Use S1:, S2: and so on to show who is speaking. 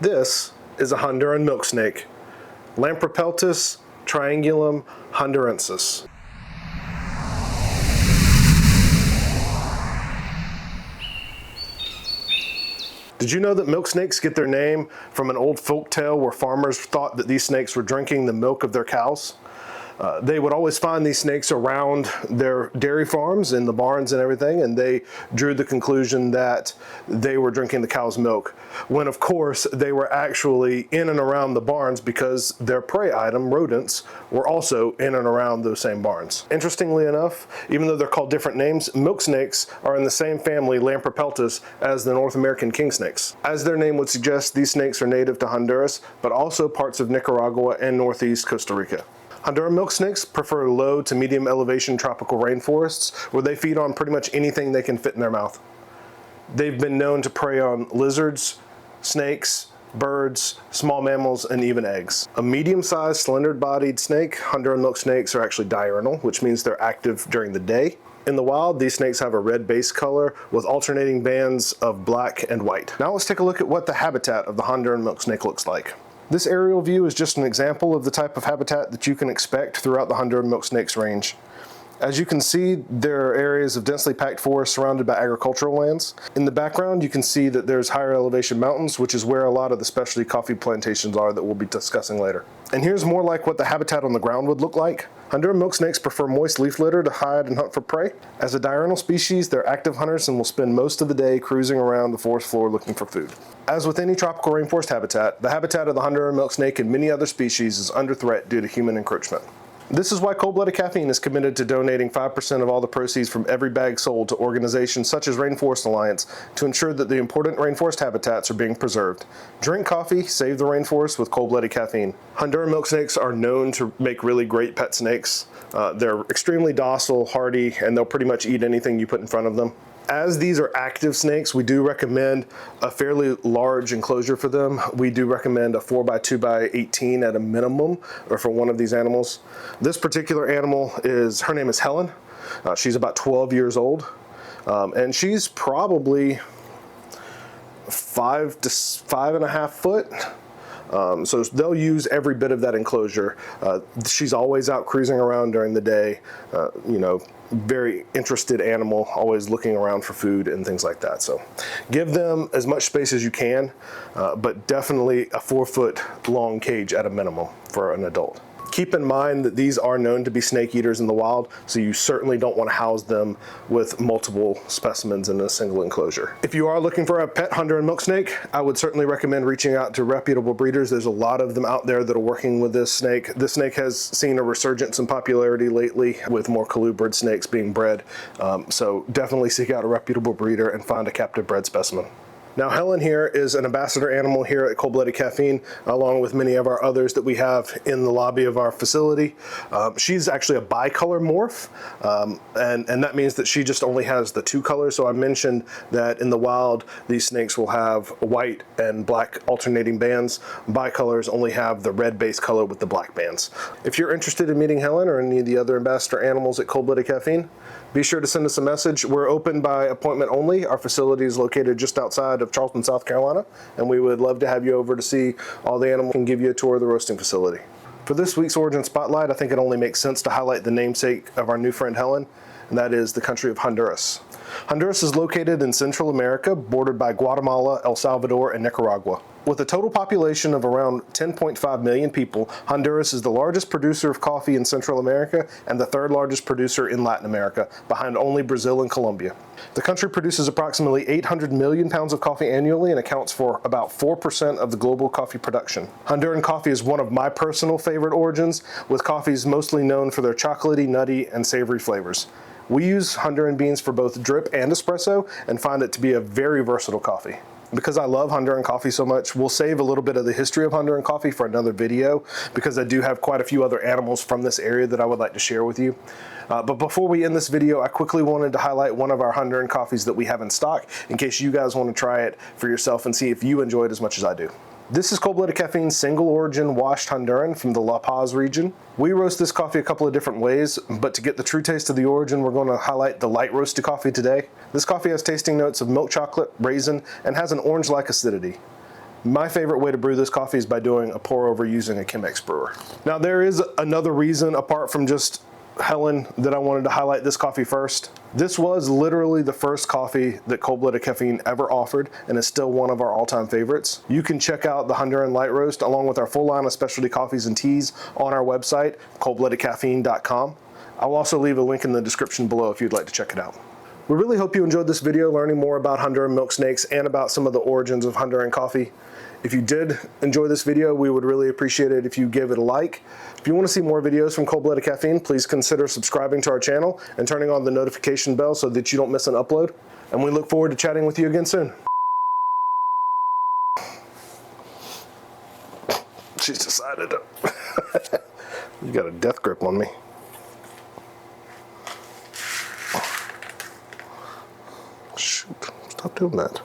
S1: This is a Honduran milksnake, Lampropeltis triangulum hondurensis. Did you know that milk snakes get their name from an old folk tale where farmers thought that these snakes were drinking the milk of their cows? They would always find these snakes around their dairy farms in the barns and everything, and they drew the conclusion that they were drinking the cow's milk, when of course they were actually in and around the barns because their prey item, rodents, were also in and around those same barns. Interestingly enough, even though they're called different names, milk snakes are in the same family, Lampropeltis, as the North American king snakes. As their name would suggest, these snakes are native to Honduras, but also parts of Nicaragua and northeast Costa Rica. Honduran milk snakes prefer low to medium elevation tropical rainforests where they feed on pretty much anything they can fit in their mouth. They've been known to prey on lizards, snakes, birds, small mammals, and even eggs. A medium-sized, slender-bodied snake, Honduran milk snakes are actually diurnal, which means they're active during the day. In the wild, these snakes have a red base color with alternating bands of black and white. Now let's take a look at what the habitat of the Honduran milk snake looks like. This aerial view is just an example of the type of habitat that you can expect throughout the Honduran milk snake's range. As you can see, there are areas of densely packed forest surrounded by agricultural lands. In the background, you can see that there's higher elevation mountains, which is where a lot of the specialty coffee plantations are that we'll be discussing later. And here's more like what the habitat on the ground would look like. Honduran milk snakes prefer moist leaf litter to hide and hunt for prey. As a diurnal species, they're active hunters and will spend most of the day cruising around the forest floor looking for food. As with any tropical rainforest habitat, the habitat of the Honduran milk snake and many other species is under threat due to human encroachment. This is why Cold-Blooded Caffeine is committed to donating 5% of all the proceeds from every bag sold to organizations such as Rainforest Alliance to ensure that the important rainforest habitats are being preserved. Drink coffee, save the rainforest with Cold-Blooded Caffeine. Honduran milk snakes are known to make really great pet snakes. They're extremely docile, hardy, and they'll pretty much eat anything you put in front of them. As these are active snakes, we do recommend a fairly large enclosure for them. We do recommend a 4x2x18 at a minimum, or for one of these animals. This particular animal her name is Helen. She's about 12 years old, and she's probably 5 to 5.5 foot. So they'll use every bit of that enclosure. She's always out cruising around during the day, very interested animal, always looking around for food and things like that. So give them as much space as you can, but definitely a 4-foot long cage at a minimum for an adult. Keep in mind that these are known to be snake eaters in the wild, so you certainly don't want to house them with multiple specimens in a single enclosure. If you are looking for a pet Honduran milk snake, I would certainly recommend reaching out to reputable breeders. There's a lot of them out there that are working with this snake. This snake has seen a resurgence in popularity lately with more colubrid snakes being bred, so definitely seek out a reputable breeder and find a captive bred specimen. Now Helen here is an ambassador animal here at Cold-Blooded Caffeine, along with many of our others that we have in the lobby of our facility. She's actually a bicolor morph, and that means that she just only has the 2 colors. So I mentioned that in the wild, these snakes will have white and black alternating bands. Bicolors only have the red base color with the black bands. If you're interested in meeting Helen or any of the other ambassador animals at Cold-Blooded Caffeine, be sure to send us a message. We're open by appointment only. Our facility is located just outside of Charleston, South Carolina, and we would love to have you over to see all the animals and give you a tour of the roasting facility. For this week's Origin Spotlight, I think it only makes sense to highlight the namesake of our new friend Helen, and that is the country of Honduras. Honduras is located in Central America, bordered by Guatemala, El Salvador, and Nicaragua. With a total population of around 10.5 million people, Honduras is the largest producer of coffee in Central America and the 3rd largest producer in Latin America, behind only Brazil and Colombia. The country produces approximately 800 million pounds of coffee annually and accounts for about 4% of the global coffee production. Honduran coffee is one of my personal favorite origins, with coffees mostly known for their chocolatey, nutty, and savory flavors. We use Honduran beans for both drip and espresso and find it to be a very versatile coffee. Because I love Honduran coffee so much, we'll save a little bit of the history of Honduran coffee for another video, because I do have quite a few other animals from this area that I would like to share with you. But before we end this video, I quickly wanted to highlight one of our Honduran coffees that we have in stock, in case you guys want to try it for yourself and see if you enjoy it as much as I do. This is Cold-Blooded Caffeine's single origin washed Honduran from the La Paz region. We roast this coffee a couple of different ways, but to get the true taste of the origin, we're going to highlight the light roasted coffee today. This coffee has tasting notes of milk chocolate, raisin, and has an orange-like acidity. My favorite way to brew this coffee is by doing a pour over using a Chemex brewer. Now there is another reason apart from just Helen that I wanted to highlight this coffee first. This was literally the first coffee that Cold-Blooded Caffeine ever offered and is still one of our all-time favorites. You can check out the Honduran Light Roast along with our full line of specialty coffees and teas on our website, coldbloodedcaffeine.com. I'll also leave a link in the description below if you'd like to check it out. We really hope you enjoyed this video learning more about Honduran milk snakes and about some of the origins of Honduran coffee. If you did enjoy this video, we would really appreciate it if you give it a like. If you want to see more videos from Cold-Blooded Caffeine, please consider subscribing to our channel and turning on the notification bell so that you don't miss an upload. And we look forward to chatting with you again soon. She's decided to. You got a death grip on me. Shoot, stop doing that.